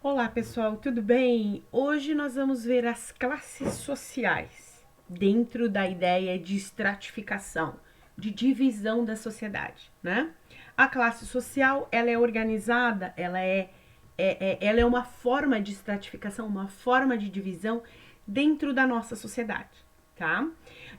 Olá pessoal, tudo bem? Hoje nós vamos ver as classes sociais dentro da ideia de estratificação, de divisão da sociedade, né? A classe social, ela é organizada, ela é uma forma de estratificação, uma forma de divisão dentro da nossa sociedade, tá?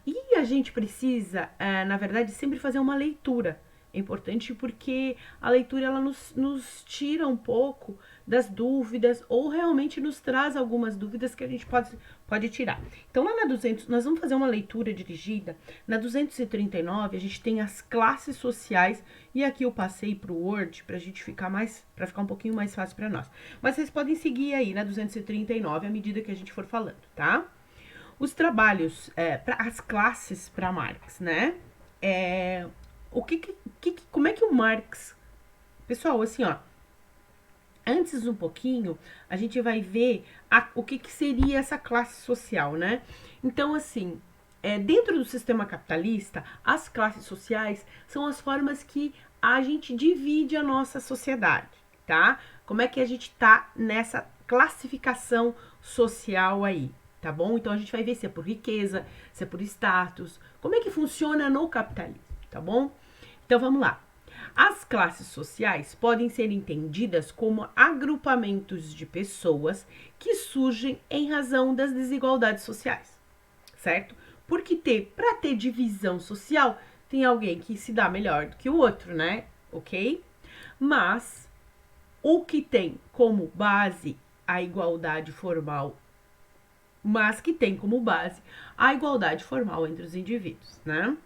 E a gente precisa, na verdade, sempre fazer uma leitura. É importante porque a leitura ela nos tira um pouco das dúvidas ou realmente nos traz algumas dúvidas que a gente pode tirar. Então, lá na 200, nós vamos fazer uma leitura dirigida. Na 239, a gente tem as classes sociais e aqui eu passei para o Word para a gente ficar um pouquinho mais fácil para nós. Mas vocês podem seguir aí na 239 à medida que a gente for falando, tá? Os trabalhos, as classes para Marx, né? Como é que o Marx. Pessoal, assim, ó. Antes um pouquinho, a gente vai ver o que seria essa classe social, né? Então, assim, dentro do sistema capitalista, as classes sociais são as formas que a gente divide a nossa sociedade, tá? Como é que a gente tá nessa classificação social aí, tá bom? Então a gente vai ver se é por riqueza, se é por status, como é que funciona no capitalismo, tá bom? Então vamos lá. As classes sociais podem ser entendidas como agrupamentos de pessoas que surgem em razão das desigualdades sociais, certo? Porque para ter divisão social, tem alguém que se dá melhor do que o outro, né? Ok? Mas o que tem como base a igualdade formal, entre os indivíduos, né?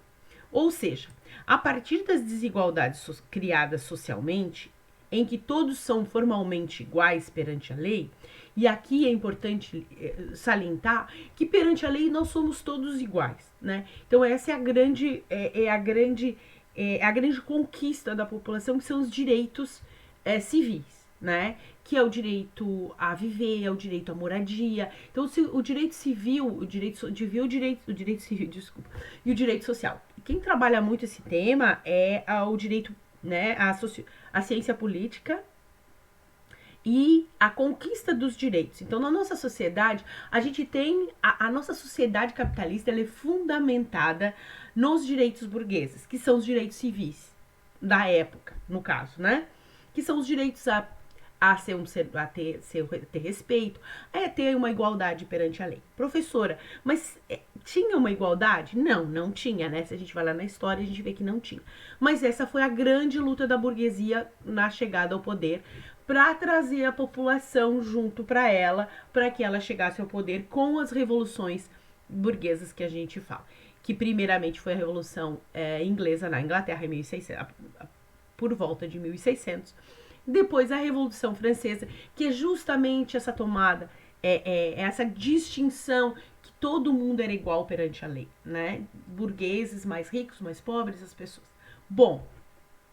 Ou seja, a partir das desigualdades criadas socialmente, em que todos são formalmente iguais perante a lei, e aqui é importante salientar que perante a lei nós somos todos iguais, né? Então essa é a grande conquista da população, que são os direitos civis, né? Que é o direito a viver, é o direito à moradia. Então, o direito civil, o direito civil, desculpa, e o direito social. Quem trabalha muito esse tema é o direito, né, a ciência política e a conquista dos direitos. Então, na nossa sociedade, a gente tem a nossa sociedade capitalista, ela é fundamentada nos direitos burgueses, que são os direitos civis da época, no caso, né? Que são os direitos ter respeito, a ter uma igualdade perante a lei. Professora, mas tinha uma igualdade? Não, não tinha, né? Se a gente vai lá na história, a gente vê que não tinha. Mas essa foi a grande luta da burguesia na chegada ao poder, para trazer a população junto para ela, para que ela chegasse ao poder com as revoluções burguesas que a gente fala. Que primeiramente foi a Revolução Inglesa na Inglaterra em 1600, por volta de 1600. Depois a Revolução Francesa, que é justamente essa tomada, essa distinção que todo mundo era igual perante a lei, né? Burgueses, mais ricos, mais pobres, as pessoas. Bom,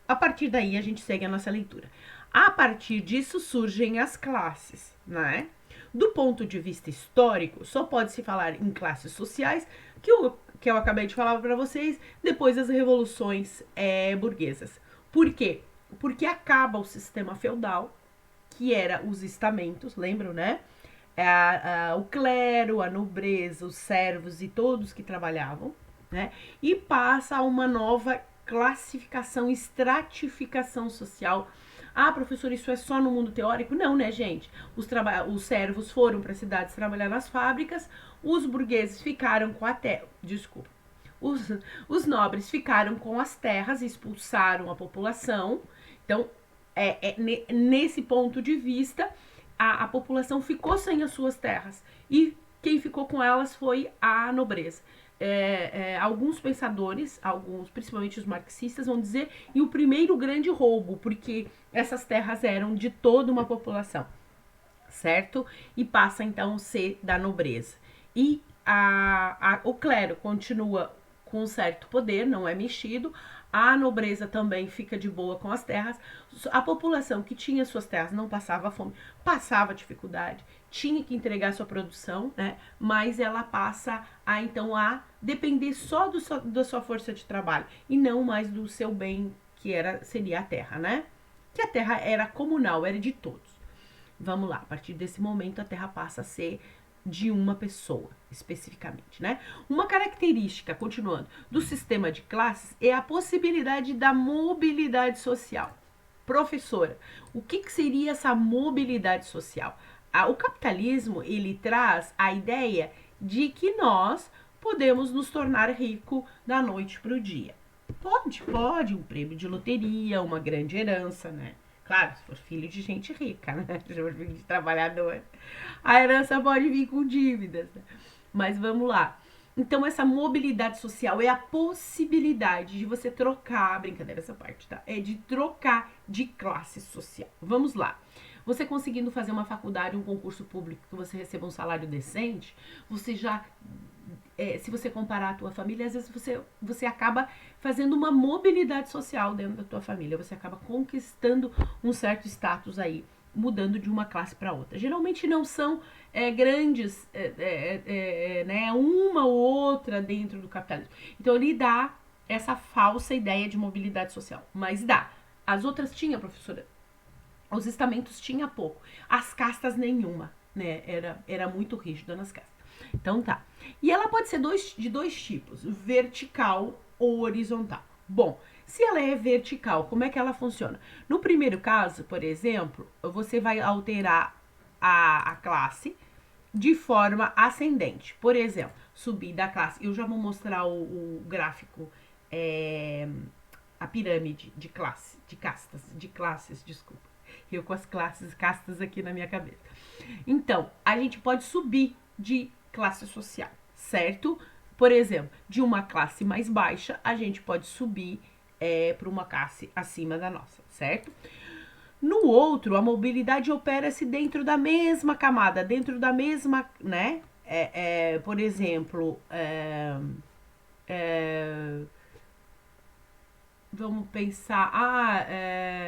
a partir daí a gente segue a nossa leitura. A partir disso surgem as classes, né? Do ponto de vista histórico, só pode se falar em classes sociais, que eu acabei de falar para vocês, depois das revoluções burguesas. Por quê? Porque acaba o sistema feudal, que era os estamentos, lembram, né? O clero, a nobreza, os servos e todos que trabalhavam, né? E passa a uma nova classificação, estratificação social. Ah, professor, isso é só no mundo teórico? Não, né, gente? Os servos foram para as cidades trabalhar nas fábricas, os burgueses ficaram com a terra. Desculpa. Os nobres ficaram com as terras, expulsaram a população. Então, nesse ponto de vista, a população ficou sem as suas terras. E quem ficou com elas foi a nobreza. Alguns pensadores, principalmente os marxistas, vão dizer, e o primeiro grande roubo, porque essas terras eram de toda uma população, certo? E passa então a ser da nobreza. E o clero continua com um certo poder, não é mexido, a nobreza também fica de boa com as terras, a população que tinha suas terras não passava fome, passava dificuldade, tinha que entregar sua produção, né? Mas ela passa então a depender só da sua força de trabalho e não mais do seu bem, que seria a terra, né? Que a terra era comunal, era de todos. Vamos lá, a partir desse momento a Terra passa a ser de uma pessoa, especificamente, né? Uma característica, continuando, do sistema de classes é a possibilidade da mobilidade social. Professora, o que seria essa mobilidade social? O capitalismo, ele traz a ideia de que nós podemos nos tornar rico da noite para o dia. Pode, um prêmio de loteria, uma grande herança, né? Claro, se for filho de gente rica, né? Se for filho de trabalhador. A herança pode vir com dívidas, né? Mas vamos lá. Então, essa mobilidade social é a possibilidade de você trocar, brincadeira essa parte, tá? É de trocar de classe social. Vamos lá. Você conseguindo fazer uma faculdade, um concurso público, que você receba um salário decente, você já, se você comparar a tua família, às vezes você acaba fazendo uma mobilidade social dentro da tua família. Você acaba conquistando um certo status aí, mudando de uma classe para outra. Geralmente não são grandes, né, uma ou outra dentro do capitalismo. Então ele dá essa falsa ideia de mobilidade social, mas dá. As outras tinha, professora. Os estamentos tinha pouco, as castas nenhuma, né? Era muito rígido nas castas. Então tá. E ela pode ser de dois tipos, vertical ou horizontal. Bom, se ela é vertical, como é que ela funciona? No primeiro caso, por exemplo, você vai alterar a classe de forma ascendente. Por exemplo, subir da classe. Eu já vou mostrar o gráfico, a pirâmide de classes, desculpa. Eu com as castas aqui na minha cabeça. Então, a gente pode subir de classe social, certo? Por exemplo, de uma classe mais baixa, a gente pode subir para uma classe acima da nossa, certo? No outro, a mobilidade opera-se dentro da mesma camada, dentro da mesma, né? Por exemplo, vamos pensar,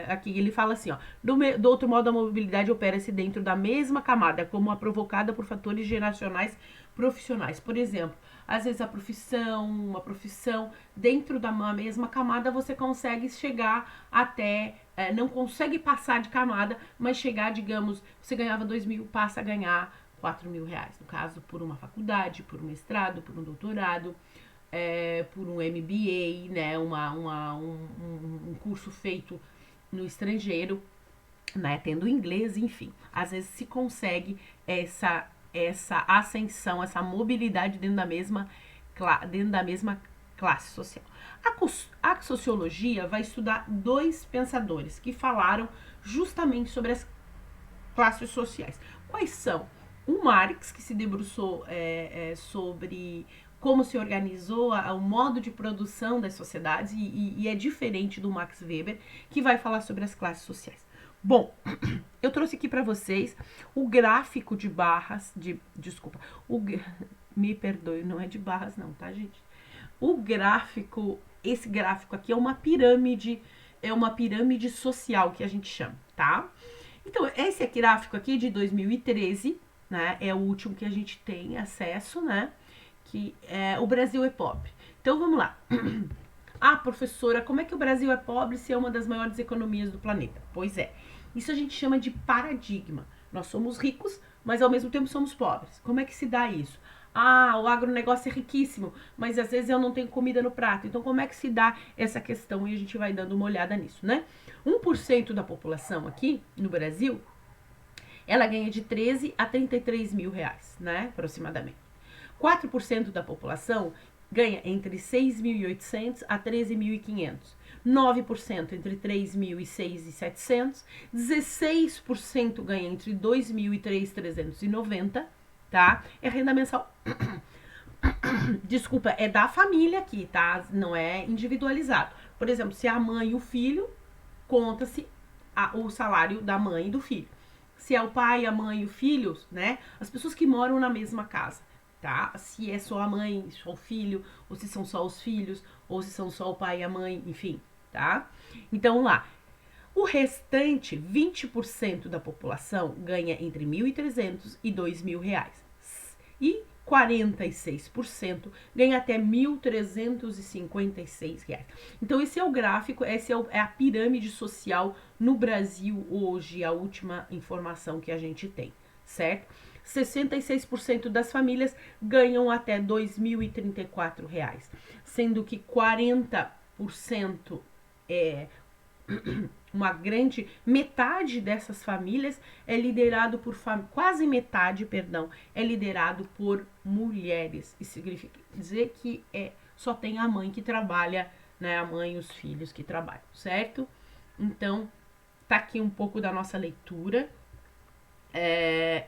aqui ele fala assim, ó, do outro modo a mobilidade opera-se dentro da mesma camada, como a provocada por fatores geracionais profissionais. Por exemplo, às vezes uma profissão, dentro da mesma camada você consegue chegar até, não consegue passar de camada, mas chegar, digamos, você ganhava 2.000, passa a ganhar 4.000 reais, no caso, por uma faculdade, por um mestrado, por um doutorado, por um MBA, né, um curso feito no estrangeiro, né, tendo inglês, enfim. Às vezes se consegue essa ascensão, essa mobilidade dentro da mesma classe social. A sociologia vai estudar dois pensadores que falaram justamente sobre as classes sociais. Quais são? O Marx, que se debruçou sobre como se organizou o modo de produção das sociedades e é diferente do Max Weber, que vai falar sobre as classes sociais. Bom, eu trouxe aqui para vocês o gráfico de barras, me perdoe, não é de barras não, tá, gente? Esse gráfico aqui é uma pirâmide social que a gente chama, tá? Então, esse gráfico aqui de 2013, né, é o último que a gente tem acesso, né? Que o Brasil é pobre. Então vamos lá. Professora, como é que o Brasil é pobre se é uma das maiores economias do planeta? Pois é, isso a gente chama de paradigma. Nós somos ricos, mas ao mesmo tempo somos pobres. Como é que se dá isso? O agronegócio é riquíssimo, mas às vezes eu não tenho comida no prato. Então como é que se dá essa questão? E a gente vai dando uma olhada nisso, né? 1% da população aqui no Brasil, ela ganha de 13 a 33 mil reais, né? Aproximadamente. 4% da população ganha entre 6.800 a 13.500. 9% entre 3.006 e 700. 16% ganha entre 2.000 e 3.390, tá? É renda mensal. Desculpa, é da família aqui, tá? Não é individualizado. Por exemplo, se é a mãe e o filho, conta-se o salário da mãe e do filho. Se é o pai, a mãe e o filho, né? As pessoas que moram na mesma casa. Tá? Se é só a mãe, só o filho, ou se são só os filhos, ou se são só o pai e a mãe, enfim, tá? Então, lá, o restante, 20% da população, ganha entre 1.300 e 2.000 reais. E 46% ganha até R$ 1.356. Então esse é o gráfico, é a pirâmide social no Brasil hoje, a última informação que a gente tem, certo? 66% das famílias ganham até R$ 2.034, sendo que 40% uma grande metade dessas famílias é liderado por quase metade, perdão, é liderado por mulheres. Isso significa dizer que só tem a mãe que trabalha, né? A mãe e os filhos que trabalham, certo? Então, tá aqui um pouco da nossa leitura.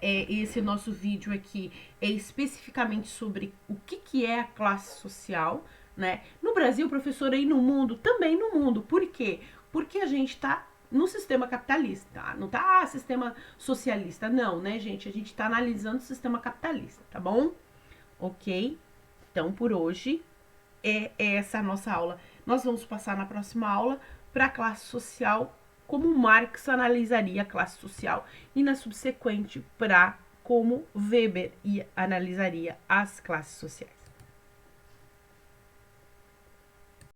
Esse nosso vídeo aqui é especificamente sobre o que é a classe social, né? No Brasil, professora, e no mundo, também no mundo. Por quê? Porque a gente tá no sistema capitalista, tá? Não tá sistema socialista, não, né, gente? A gente tá analisando o sistema capitalista, tá bom? Ok? Então, por hoje, é essa a nossa aula. Nós vamos passar na próxima aula para a classe social, como Marx analisaria a classe social, e na subsequente para como Weber analisaria as classes sociais.